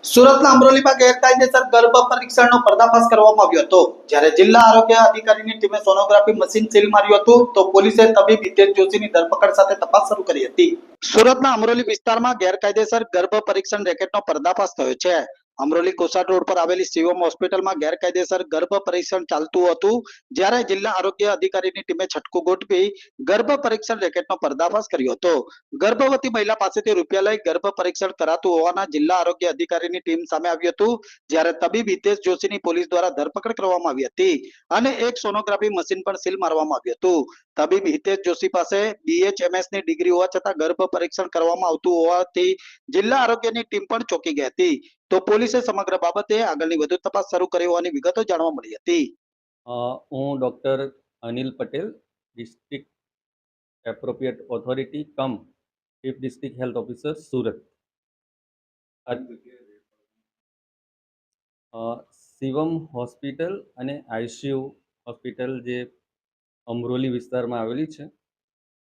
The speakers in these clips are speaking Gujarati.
સુરતના અમરોલીમાં ગેરકાયદેસર ગર્ભ પરીક્ષણનો પર્દાફાશ કરવામાં આવ્યો હતો. જ્યારે જિલ્લા આરોગ્ય અધિકારીની ટીમે સોનોગ્રાફી મશીન સીલ માર્યું હતું, તો પોલીસે તબીબ હિતેશ જોશીની ધરપકડ સાથે તપાસ શરૂ કરી હતી. સુરતના અમરોલી વિસ્તારમાં ગેરકાયદેસર ગર્ભ પરીક્ષણ રેકેટનો પર્દાફાશ થયો છે. અમરોલી કોસાડ રોડ પર આવેલી શિવમ હોસ્પિટલમાં ગેરકાયદેસર ગર્ભ પરીક્ષણ ચાલતું હતું, જ્યારે જિલ્લા આરોગ્ય અધિકારીની ટીમે છટકું ગોઠવી ગર્ભ પરીક્ષણ રેકેટનો પર્દાફાશ કર્યો હતો. ગર્ભવતી મહિલા પાસેથી રૂપિયા લઈ ગર્ભ પરીક્ષણ કરાતું હોવાના જિલ્લા આરોગ્ય અધિકારીની ટીમ સામે આવ્યું હતું, જ્યારે તબીબ હિતેશ જોશીની પોલીસ દ્વારા ધરપકડ કરવામાં આવી હતી અને એક સોનોગ્રાફી મશીન પણ સીલ મારવામાં આવ્યું હતું. તબીબ હિતેશ જોશી પાસે BHMS ની ડિગ્રી હોવા છતાં ગર્ભ પરીક્ષણ કરવામાં આવતું હોવાથી જિલ્લા આરોગ્યની ટીમ પણ ચોંકી ગઈ હતી. તો પોલીસે સમગ્ર બાબતે આગળની વધુ તપાસ શરૂ કરી હોવાની વિગતો જાણવા મળી હતી. હું doctor Anil Patel, district appropriate authority cum chief district health officer Surat. Shivam hospital અને ICU હોસ્પિટલ જે અમરોલી વિસ્તારમાં આવેલી છે,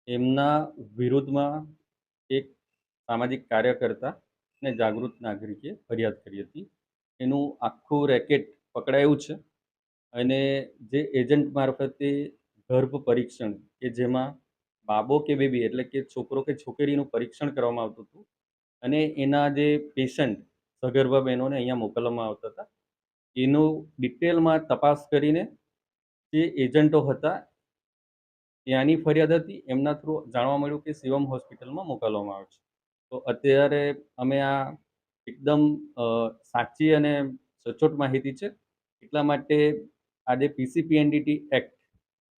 એમના વિરુદ્ધમાં એક સામાજિક કાર્યકર્તા અને જાગૃત નાગરિકે ફરિયાદ કરી હતી. એનું આખું રેકેટ પકડાયું છે અને જે એજન્ટ મારફતે ગર્ભ પરીક્ષણ કે જેમાં બાબો કે બેબી એટલે કે છોકરો કે છોકરીનું પરીક્ષણ કરવામાં આવતું હતું અને એના જે પેશન્ટ સગર્ભા બહેનોને અહીંયા મોકલવામાં આવતા હતા, એનું ડિટેલમાં તપાસ કરીને જે એજન્ટો હતા ત્યાંની ફરિયાદ હતી, એમના થ્રુ જાણવા મળ્યું કે શિવમ હોસ્પિટલમાં મોકલવામાં આવે છે. તો અત્યારે અમે આ એકદમ સાચી અને સચોટ માહિતી છે, એટલા માટે આજે PCPNDT એક્ટ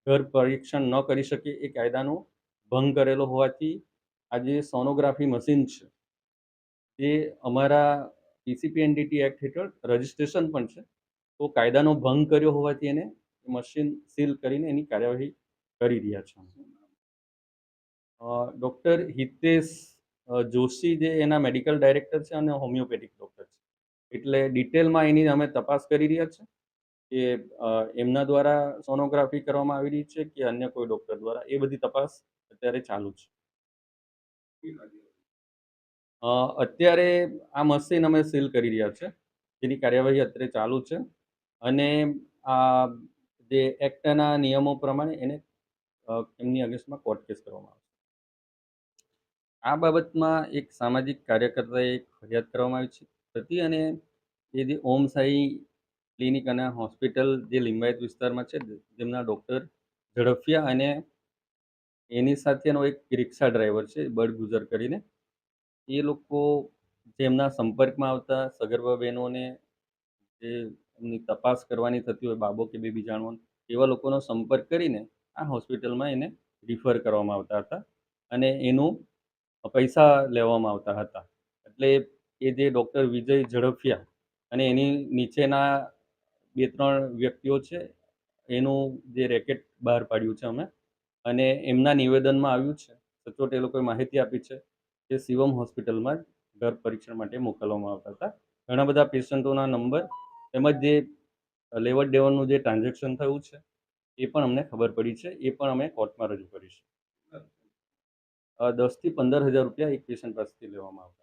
ગર્ભ પરીક્ષણ ન કરી શકે એ કાયદાનો ભંગ કરેલો હોવાથી આજે સોનોગ્રાફી મશીન છે જે અમારા PCPNDT એક્ટ હેઠળ રજિસ્ટ્રેશન પણ છે. તો કાયદાનો ભંગ કર્યો હોવાથી એને મશીન સીલ કરીને એની કાર્યવાહી કરી રહ્યા છે. ડૉક્ટર હિતેશ જોશી જે એના મેડિકલ ડાયરેક્ટર છે અને હોમિયોપેથિક ડૉક્ટર છે, એટલે ડિટેલમાં એની અમે તપાસ કરી રહ્યા છે કે એમના દ્વારા સોનોગ્રાફી કરવામાં આવી રહી છે કે અન્ય કોઈ ડૉક્ટર દ્વારા, એ બધી તપાસ અત્યારે ચાલુ છે. અત્યારે આ મશીન અમે સીલ કરી રહ્યા છે, જેની કાર્યવાહી અત્યારે ચાલુ છે અને આ જે એક્ટના નિયમો પ્રમાણે એને એમની અગેન્સ્ટમાં કોર્ટ કેસ કરવામાં આવશે. આ બાબતમાં એક સામાજિક કાર્યકર્તાએ એક ફરિયાદ કરવામાં આવી હતી અને એ જે ઓમ સાઈ ક્લિનિક અને હોસ્પિટલ જે લિંબાયત વિસ્તારમાં છે, જેમના ડૉક્ટર ઝડફિયા અને એની સાથેનો એક રિક્ષા ડ્રાઈવર છે બળ ગુજર કરીને, એ લોકો જેમના સંપર્કમાં આવતા સગર્ભા બહેનોને જે એમની તપાસ કરવાની થતી હોય, બાબો કે બેબી જાણવાનું, એવા લોકોનો સંપર્ક કરીને આ હોસ્પિટલમાં એને રિફર કરવામાં આવતા હતા અને એનું પૈસા લેવામાં આવતા હતા. એટલે એ જે ડૉક્ટર વિજય ઝડફિયા અને એની નીચેના 2-3 વ્યક્તિઓ છે, એનું જે રેકેટ બહાર પાડ્યું છે અમે, અને એમના નિવેદનમાં આવ્યું છે, સચોટ એ લોકોએ માહિતી આપી છે કે શિવમ હોસ્પિટલમાં ગર્ભ પરીક્ષણ માટે મોકલવામાં આવતા હતા. ઘણા બધા પેશન્ટોના નંબર તેમજ જે લેવડ દેવડનું જે ટ્રાન્ઝેક્શન થયું છે એ પણ અમને ખબર પડી છે, એ પણ અમે કોર્ટમાં રજૂ કરીશું. 10,000 થી 15,000 રૂપિયા એક પેશન્ટ પાસેથી લેવામાં આવતા.